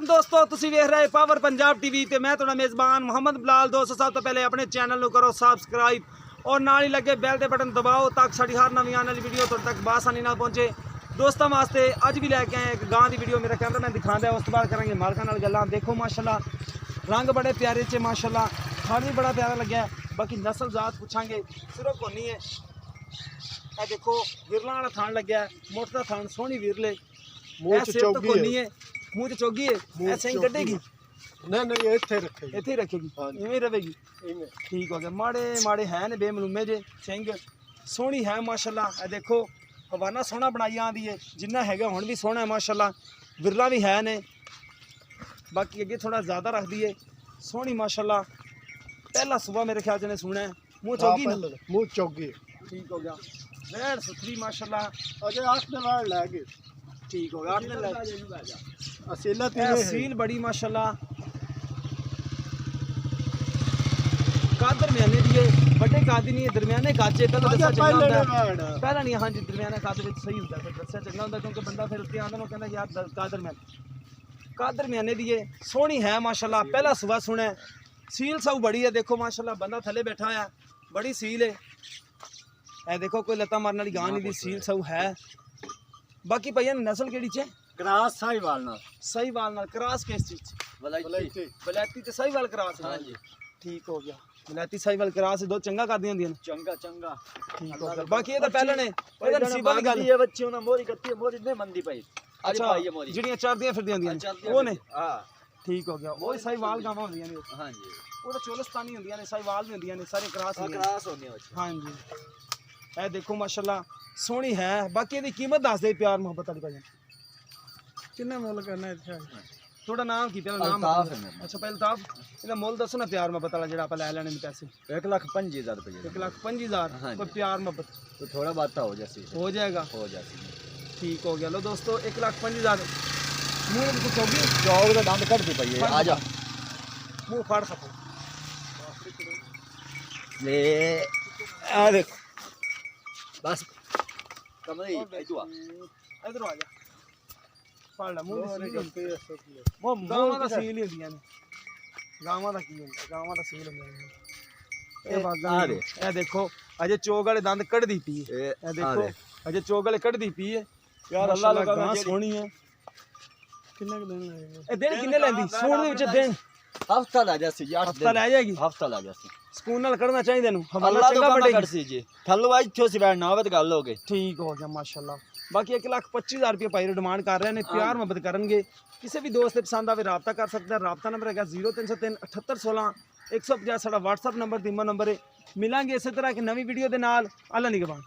वालेकुम दोस्तों, तुसी वेख रहे पावर पंजाब टीवी ते मैं तुहाडा मेज़बान मोहम्मद बिलाल। दोस्तों सब तो पहले अपने चैनल को करो सबसक्राइब और नाल ही लगे बैल के बटन दबाओ ताकि साड़ी हर नवी आने वाली वीडियो तुहाडे तक बासानी ना पहुंचे। दोस्तों वास्ते अज भी लैके आए एक गां की वीडियो, मेरा कैमरामैन दिखांदा है, उस तो बाद करेंगे मालकां नाल गल्लां। देखो माशाल्लाह रंग बड़े प्यारे चे, माशाल्लाह खान भी बड़ा प्यारा लग्या। बाकी नस्ल जात पूछांगे सिर्फ कोनी है। ए देखो विरला वाला थान लग्या, मोटा थान सोहनी विरले, मुंह च चोगी है, मुंह च चोगी है, ऐसे ही कटेगी नहीं नहीं इत्थे रखेगी, इत्थे रखेगी, इवें रहेगी। ठीक हो गया। माड़े माड़े है ने बेमलूमे जे सिंह, सोहनी है माशाल्लाह। ए देखो हवाना सोहना बनाई आंदी है, जिन्ना हैगा हुण भी सोहना है माशाल्लाह। विरला भी है ने, बाकी अगे थोड़ा ज़्यादा रख दी है, सोहनी माशाल्लाह। पहला सुबह मेरे ख्याल से सुना है, मुँह चौगी ना, मुंह चौगी। ठीक हो गया। वैड़ सुथरी माशाल्लाह, अजे 8 दिन वाल लागे। ठीक हो गया। 8 दिन असीला सील बड़ी माशाल्लाह। कादर म्याने दिए बड़े कादी नहीं है, दरमियाने काचे पहले दसा चंगा होंदा है। पहला नहीं, हाँ जी दरमियाना कादर विच सही होंदा है, फिर दसा चंगा होंदा, क्योंकि बंदा फिर उत्ते आंदा ना कहंदा यार कादर म्याने दिए सोहनी है माशाल्लाह। पहला सुबह सुना है, सील सब बड़ी है। देखो माशाल्लाह बंदा थले बैठा है, बड़ी सील है। ए देखो कोई लता मारने वाली गां नहीं दी, सील सब है। बाकी भैया नस्ल केड़ी च क्रास साहिवाल नाल, साहिवाल नाल क्रॉस किस चीज वलायती बलैती ते साहिवाल क्रॉस है। हां जी ठीक हो गया। बलैती साहिवाल क्रॉस दो चंगा कर दियां होंदियां। चंगा चंगा ठीक हो गया। बाकी ये तो पहले ने ਇਹਦਾ ਨਸੀਬਾਂ ਦੀ ਗੱਲ ये बच्चे ना मोरी कत्ती मोरी ने मंदी पाई। अच्छा ਜਿਹੜੀਆਂ ਚੜਦੀਆਂ ਫਿਰਦੀਆਂ ਹੁੰਦੀਆਂ ਉਹ ਨੇ। हां ठीक हो गया। ਉਹ ਸਾहिਵਾਲ ਗਾਵਾਂ ਹੁੰਦੀਆਂ ਨੇ। हां जी ਉਹ ਤਾਂ ਚੋਲਸਤਾਨੀ ਹੁੰਦੀਆਂ ਨੇ, ਸਾहिਵਾਲ ਵੀ ਹੁੰਦੀਆਂ ਨੇ, ਸਾਰੇ ਕ੍ਰਾਸ ਹੁੰਦੇ ਨੇ। क्रास होने बच्चे। हां जी ਇਹ ਦੇਖੋ ਮਾਸ਼ਾਅੱਲਾ ਸੋਹਣੀ ਹੈ। ਬਾਕੀ ਇਹਦੀ ਕੀਮਤ ਦੱਸ ਦੇ ਪਿਆਰ ਮੁਹੱਬਤ ਵਾਲੀ ਭਾਈ, ਕਿੰਨਾ ਮੁੱਲ ਕਰਨਾ ਇੱਥੇ? ਤੁਹਾਡਾ ਨਾਮ ਕੀ? ਪਹਿਲਾਂ ਨਾਮ अल्ताफ है मेरा। अच्छा पहले ताफ, ਇਹਦਾ ਮੁੱਲ ਦੱਸੋ ਨਾ ਪਿਆਰ ਮੁਹੱਬਤ ਵਾਲਾ ਜਿਹੜਾ ਆਪਾਂ ਲੈ ਲੈਣੇ ਨੇ ਪੈਸੇ। 1,05,000 रुपए। 1,05,000 हाँ कोई प्यार मोहब्बत तो थोड़ा बात हो जैसे हो जाएगा। हो जाती ठीक हो गया। लो दोस्तों 1,05,000 मुँह में कुछ होगी, चौक का दांत कट दी पाई है। आ जा मुँह फाड़ सको। ले आ देख बस कमरे इधर इधर आ जा, फाड़ ला मुँह। वो गावां दा सील ही होंदियां ने, गावां दा की होंदा, गावां दा सील होंदा है। ए देखो अजे चोग वाले दंद कढ़दी पी है। ए देखो अजे चोग वाले कढ़दी पी है यार। अल्लाह लगा गां सोहनी है। किन्ने दिन लगेगा? ए दिन किन्ने लैंदी सूण दे विच? दिन हफ्ता ला जासी जी, 8 हफ्ता दिन लै जाएगी। हफ्ता ला जासी। ਸਕੂਨ ਨਾਲ ਕੱਢਣਾ ਚਾਹੀਦਾ ਇਹਨੂੰ, ਹਵਾਲਾ अल्लाह ਚੰਗਾ तो ਬੜੇਗੀ। कर सी जी थल्लो आज थो सी बैठ ना होवे तो गल हो गई। ठीक हो गया माशाल्लाह। बाकी 1,25,000 रुपये भाई डिमांड कर रहे हैं, प्यार मोहब्बत करेंगे। किसी भी दोस्त पसंद आवे रब्ता कर सकते हैं। रब्ता नंबर है 0303 7816 150 साडा व्हाट्सअप नंबर, दीमा नंबर है। मिलांगे इसी तरह की नवी वीडियो के नाल। अल्लाह निगहबान।